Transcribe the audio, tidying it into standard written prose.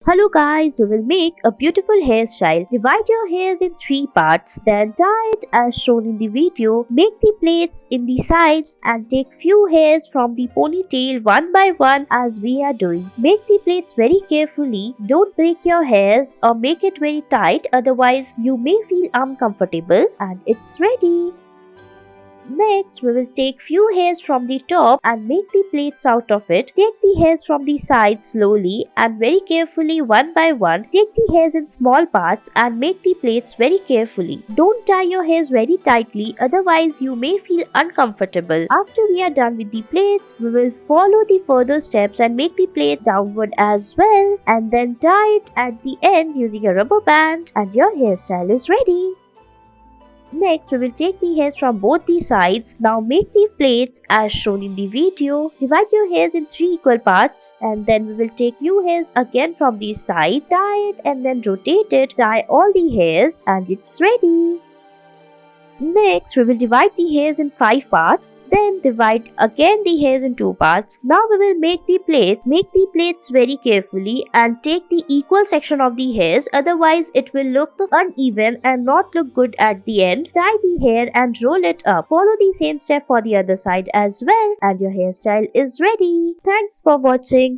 Hello guys, we will make a beautiful hairstyle. Divide your hairs in 3 parts, then tie it as shown in the video. Make the plaits in the sides and take few hairs from the ponytail one by one as we are doing. Make the plaits very carefully. Don't break your hairs or make it very tight, otherwise you may feel uncomfortable. And it's ready. Next, we will take few hairs from the top and make the plaits out of it. Take the hairs from the sides slowly and very carefully one by one. Take the hairs in small parts and make the plaits very carefully. Don't tie your hairs very tightly, otherwise you may feel uncomfortable. After we are done with the plaits, we will follow the further steps and make the plait downward as well, and then tie it at the end using a rubber band, and your hairstyle is ready. Next, we will take the hairs from both the sides. Now make the plaits as shown in the video. Divide your hairs in 3 equal parts, and then we will take few hairs again from the sides, tie it and then rotate it, tie all the hairs, and it's ready. Next, we will divide the hairs in 5 parts, then divide again the hairs in 2 parts. Now we will make the plaits. Make the plaits very carefully and take the equal section of the hairs, otherwise it will look uneven and not look good at the end. Tie the hair and roll it up. Follow the same step for the other side as well, and your hairstyle is ready. Thanks for watching.